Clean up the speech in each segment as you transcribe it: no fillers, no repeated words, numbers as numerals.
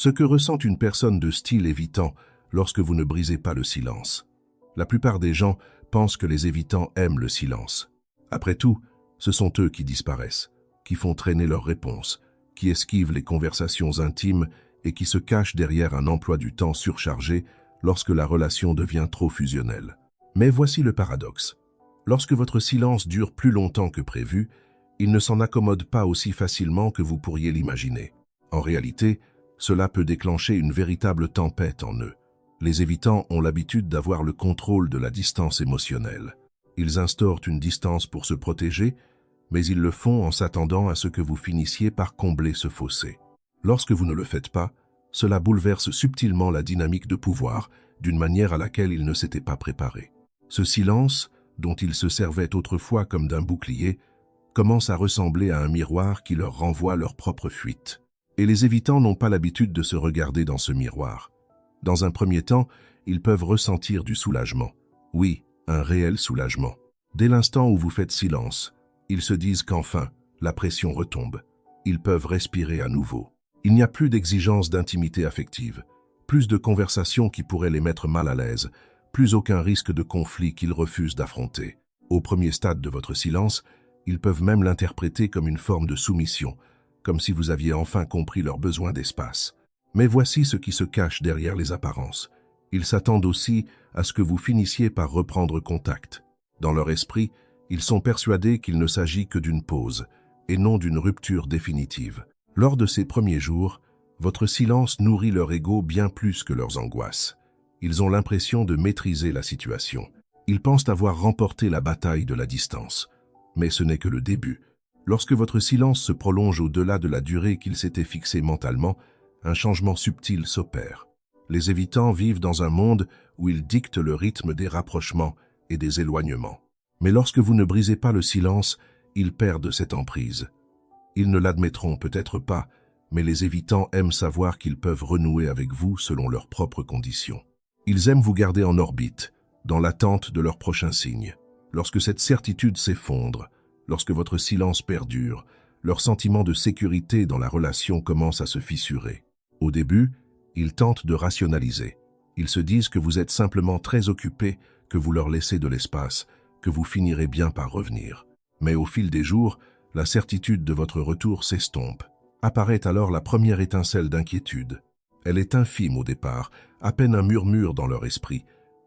Ce que ressent une personne de style évitant lorsque vous ne brisez pas le silence. La plupart des gens pensent que les évitants aiment le silence. Après tout, ce sont eux qui disparaissent, qui font traîner leurs réponses, qui esquivent les conversations intimes et qui se cachent derrière un emploi du temps surchargé lorsque la relation devient trop fusionnelle. Mais voici le paradoxe. Lorsque votre silence dure plus longtemps que prévu, il ne s'en accommode pas aussi facilement que vous pourriez l'imaginer. En réalité, cela peut déclencher une véritable tempête en eux. Les évitants ont l'habitude d'avoir le contrôle de la distance émotionnelle. Ils instaurent une distance pour se protéger, mais ils le font en s'attendant à ce que vous finissiez par combler ce fossé. Lorsque vous ne le faites pas, cela bouleverse subtilement la dynamique de pouvoir, d'une manière à laquelle ils ne s'étaient pas préparés. Ce silence, dont ils se servaient autrefois comme d'un bouclier, commence à ressembler à un miroir qui leur renvoie leur propre fuite. Et les évitants n'ont pas l'habitude de se regarder dans ce miroir. Dans un premier temps, ils peuvent ressentir du soulagement. Oui, un réel soulagement. Dès l'instant où vous faites silence, ils se disent qu'enfin, la pression retombe. Ils peuvent respirer à nouveau. Il n'y a plus d'exigence d'intimité affective, plus de conversations qui pourraient les mettre mal à l'aise, plus aucun risque de conflit qu'ils refusent d'affronter. Au premier stade de votre silence, ils peuvent même l'interpréter comme une forme de soumission, comme si vous aviez enfin compris leurs besoins d'espace. Mais voici ce qui se cache derrière les apparences. Ils s'attendent aussi à ce que vous finissiez par reprendre contact. Dans leur esprit, ils sont persuadés qu'il ne s'agit que d'une pause, et non d'une rupture définitive. Lors de ces premiers jours, votre silence nourrit leur ego bien plus que leurs angoisses. Ils ont l'impression de maîtriser la situation. Ils pensent avoir remporté la bataille de la distance. Mais ce n'est que le début. Lorsque votre silence se prolonge au-delà de la durée qu'il s'était fixée mentalement, un changement subtil s'opère. Les évitants vivent dans un monde où ils dictent le rythme des rapprochements et des éloignements. Mais lorsque vous ne brisez pas le silence, ils perdent cette emprise. Ils ne l'admettront peut-être pas, mais les évitants aiment savoir qu'ils peuvent renouer avec vous selon leurs propres conditions. Ils aiment vous garder en orbite, dans l'attente de leur prochain signe. Lorsque cette certitude s'effondre, lorsque votre silence perdure, leur sentiment de sécurité dans la relation commence à se fissurer. Au début, ils tentent de rationaliser. Ils se disent que vous êtes simplement très occupé, que vous leur laissez de l'espace, que vous finirez bien par revenir. Mais au fil des jours, la certitude de votre retour s'estompe. Apparaît alors la première étincelle d'inquiétude. Elle est infime au départ, à peine un murmure dans leur esprit.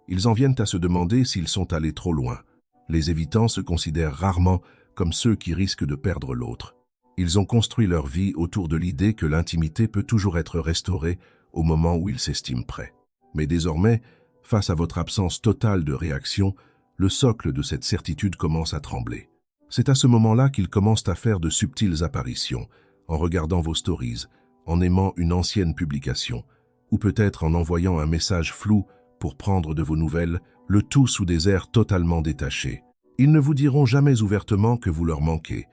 Ils en viennent à se demander s'ils sont allés trop loin. Les évitants se considèrent rarement comme ceux qui risquent de perdre l'autre. Ils ont construit leur vie autour de l'idée que l'intimité peut toujours être restaurée au moment où ils s'estiment prêts. Mais désormais, face à votre absence totale de réaction, le socle de cette certitude commence à trembler. C'est à ce moment-là qu'ils commencent à faire de subtiles apparitions, en regardant vos stories, en aimant une ancienne publication, ou peut-être en envoyant un message flou pour prendre de vos nouvelles, le tout sous des airs totalement détachés. Ils ne vous diront jamais ouvertement que vous leur manquez,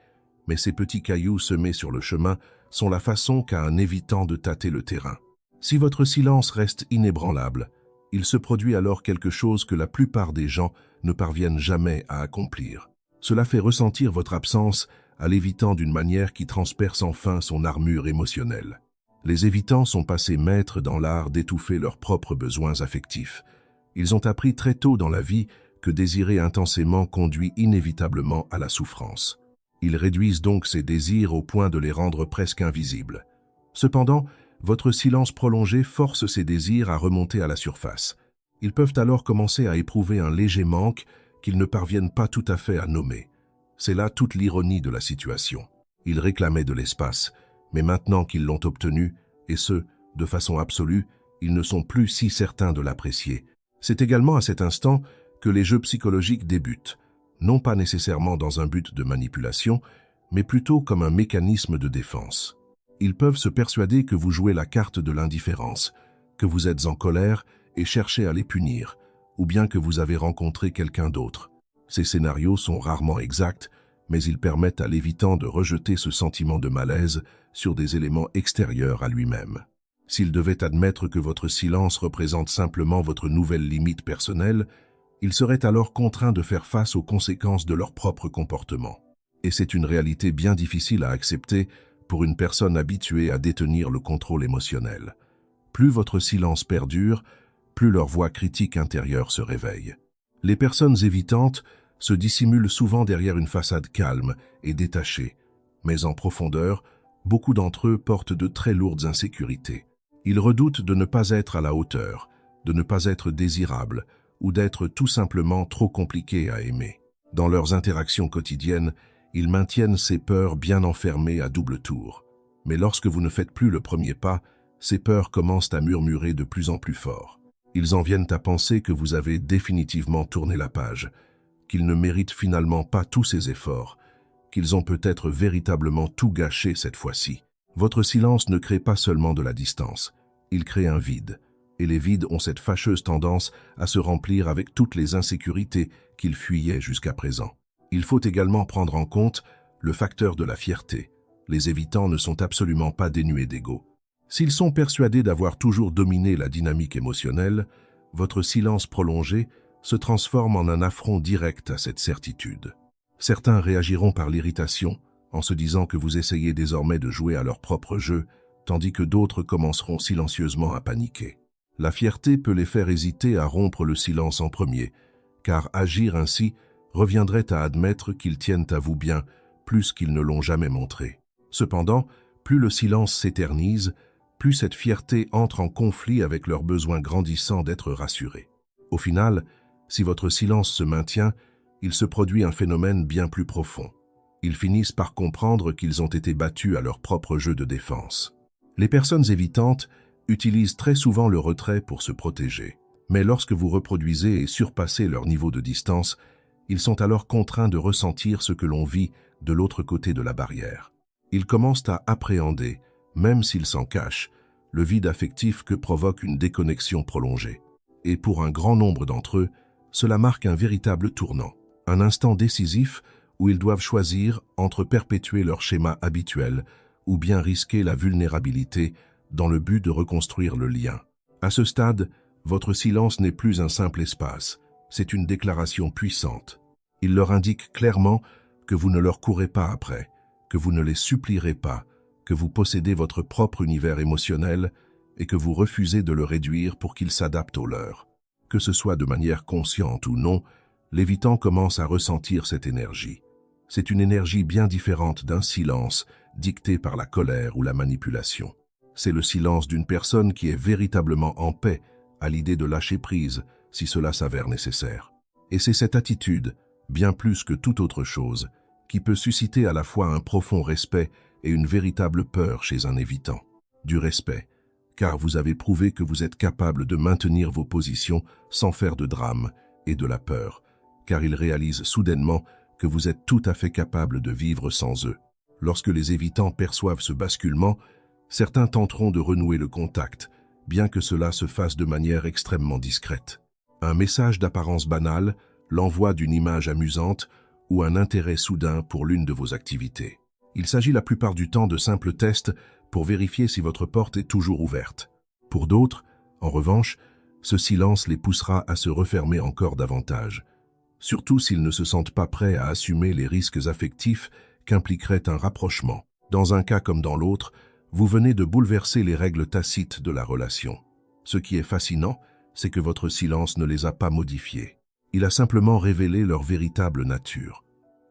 mais ces petits cailloux semés sur le chemin sont la façon qu'a un évitant de tâter le terrain. Si votre silence reste inébranlable, il se produit alors quelque chose que la plupart des gens ne parviennent jamais à accomplir. Cela fait ressentir votre absence à l'évitant d'une manière qui transperce enfin son armure émotionnelle. Les évitants sont passés maîtres dans l'art d'étouffer leurs propres besoins affectifs. Ils ont appris très tôt dans la vie que désirer intensément conduit inévitablement à la souffrance. Ils réduisent donc ces désirs au point de les rendre presque invisibles. Cependant, votre silence prolongé force ces désirs à remonter à la surface. Ils peuvent alors commencer à éprouver un léger manque qu'ils ne parviennent pas tout à fait à nommer. C'est là toute l'ironie de la situation. Ils réclamaient de l'espace, mais maintenant qu'ils l'ont obtenu, et ce, de façon absolue, ils ne sont plus si certains de l'apprécier. C'est également à cet instant que les jeux psychologiques débutent, non pas nécessairement dans un but de manipulation, mais plutôt comme un mécanisme de défense. Ils peuvent se persuader que vous jouez la carte de l'indifférence, que vous êtes en colère et cherchez à les punir, ou bien que vous avez rencontré quelqu'un d'autre. Ces scénarios sont rarement exacts, mais ils permettent à l'évitant de rejeter ce sentiment de malaise sur des éléments extérieurs à lui-même. S'il devait admettre que votre silence représente simplement votre nouvelle limite personnelle, il serait alors contraint de faire face aux conséquences de leur propre comportement. Et c'est une réalité bien difficile à accepter pour une personne habituée à détenir le contrôle émotionnel. Plus votre silence perdure, plus leur voix critique intérieure se réveille. Les personnes évitantes se dissimulent souvent derrière une façade calme et détachée, mais en profondeur, beaucoup d'entre eux portent de très lourdes insécurités. Ils redoutent de ne pas être à la hauteur, de ne pas être désirables ou d'être tout simplement trop compliqués à aimer. Dans leurs interactions quotidiennes, ils maintiennent ces peurs bien enfermées à double tour. Mais lorsque vous ne faites plus le premier pas, ces peurs commencent à murmurer de plus en plus fort. Ils en viennent à penser que vous avez définitivement tourné la page, qu'ils ne méritent finalement pas tous ces efforts, qu'ils ont peut-être véritablement tout gâché cette fois-ci. Votre silence ne crée pas seulement de la distance, il crée un vide. Et les vides ont cette fâcheuse tendance à se remplir avec toutes les insécurités qu'ils fuyaient jusqu'à présent. Il faut également prendre en compte le facteur de la fierté. Les évitants ne sont absolument pas dénués d'ego. S'ils sont persuadés d'avoir toujours dominé la dynamique émotionnelle, votre silence prolongé se transforme en un affront direct à cette certitude. Certains réagiront par l'irritation, en se disant que vous essayez désormais de jouer à leur propre jeu, tandis que d'autres commenceront silencieusement à paniquer. La fierté peut les faire hésiter à rompre le silence en premier, car agir ainsi reviendrait à admettre qu'ils tiennent à vous bien plus qu'ils ne l'ont jamais montré. Cependant, plus le silence s'éternise, plus cette fierté entre en conflit avec leur besoin grandissant d'être rassurés. Au final, si votre silence se maintient, il se produit un phénomène bien plus profond. Ils finissent par comprendre qu'ils ont été battus à leur propre jeu de défense. Les personnes évitantes utilisent très souvent le retrait pour se protéger. Mais lorsque vous reproduisez et surpassez leur niveau de distance, ils sont alors contraints de ressentir ce que l'on vit de l'autre côté de la barrière. Ils commencent à appréhender, même s'ils s'en cachent, le vide affectif que provoque une déconnexion prolongée. Et pour un grand nombre d'entre eux, cela marque un véritable tournant, un instant décisif où ils doivent choisir entre perpétuer leur schéma habituel ou bien risquer la vulnérabilité dans le but de reconstruire le lien. À ce stade, votre silence n'est plus un simple espace, c'est une déclaration puissante. Il leur indique clairement que vous ne leur courez pas après, que vous ne les supplierez pas, que vous possédez votre propre univers émotionnel et que vous refusez de le réduire pour qu'il s'adapte au leur. Que ce soit de manière consciente ou non, l'évitant commence à ressentir cette énergie. C'est une énergie bien différente d'un silence dicté par la colère ou la manipulation. C'est le silence d'une personne qui est véritablement en paix à l'idée de lâcher prise si cela s'avère nécessaire. Et c'est cette attitude, bien plus que toute autre chose, qui peut susciter à la fois un profond respect et une véritable peur chez un évitant. Du respect, car vous avez prouvé que vous êtes capable de maintenir vos positions sans faire de drame, et de la peur, car ils réalisent soudainement que vous êtes tout à fait capable de vivre sans eux. Lorsque les évitants perçoivent ce basculement, certains tenteront de renouer le contact, bien que cela se fasse de manière extrêmement discrète. Un message d'apparence banale, l'envoi d'une image amusante ou un intérêt soudain pour l'une de vos activités. Il s'agit la plupart du temps de simples tests pour vérifier si votre porte est toujours ouverte. Pour d'autres, en revanche, ce silence les poussera à se refermer encore davantage, surtout s'ils ne se sentent pas prêts à assumer les risques affectifs qu'impliquerait un rapprochement. Dans un cas comme dans l'autre, vous venez de bouleverser les règles tacites de la relation. Ce qui est fascinant, c'est que votre silence ne les a pas modifiés. Il a simplement révélé leur véritable nature.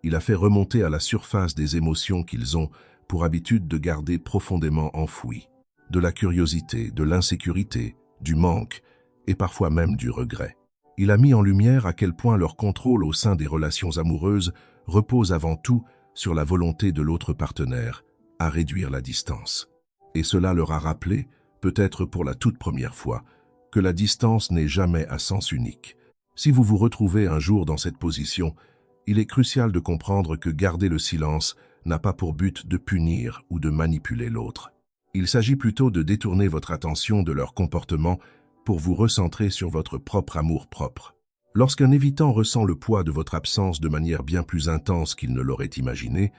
Il a fait remonter à la surface des émotions qu'ils ont pour habitude de garder profondément enfouies. De la curiosité, de l'insécurité, du manque et parfois même du regret. Il a mis en lumière à quel point leur contrôle au sein des relations amoureuses repose avant tout sur la volonté de l'autre partenaire à réduire la distance. Et cela leur a rappelé, peut-être pour la toute première fois, que la distance n'est jamais à sens unique. Si vous vous retrouvez un jour dans cette position, il est crucial de comprendre que garder le silence n'a pas pour but de punir ou de manipuler l'autre. Il s'agit plutôt de détourner votre attention de leur comportement pour vous recentrer sur votre propre amour-propre. Lorsqu'un évitant ressent le poids de votre absence de manière bien plus intense qu'il ne l'aurait imaginé,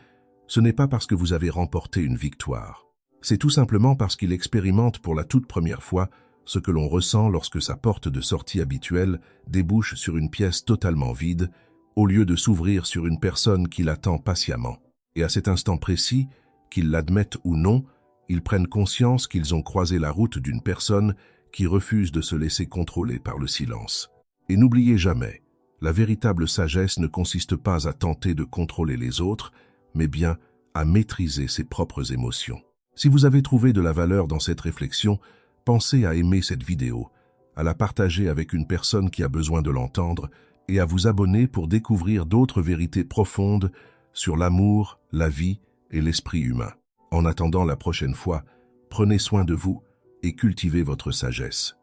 ce n'est pas parce que vous avez remporté une victoire. C'est tout simplement parce qu'il expérimente pour la toute première fois ce que l'on ressent lorsque sa porte de sortie habituelle débouche sur une pièce totalement vide, au lieu de s'ouvrir sur une personne qui l'attend patiemment. Et à cet instant précis, qu'il l'admette ou non, Ils prennent conscience qu'ils ont croisé la route d'une personne qui refuse de se laisser contrôler par le silence. Et n'oubliez jamais, la véritable sagesse ne consiste pas à tenter de contrôler les autres, mais bien à maîtriser ses propres émotions. Si vous avez trouvé de la valeur dans cette réflexion, pensez à aimer cette vidéo, à la partager avec une personne qui a besoin de l'entendre et à vous abonner pour découvrir d'autres vérités profondes sur l'amour, la vie et l'esprit humain. En attendant la prochaine fois, prenez soin de vous et cultivez votre sagesse.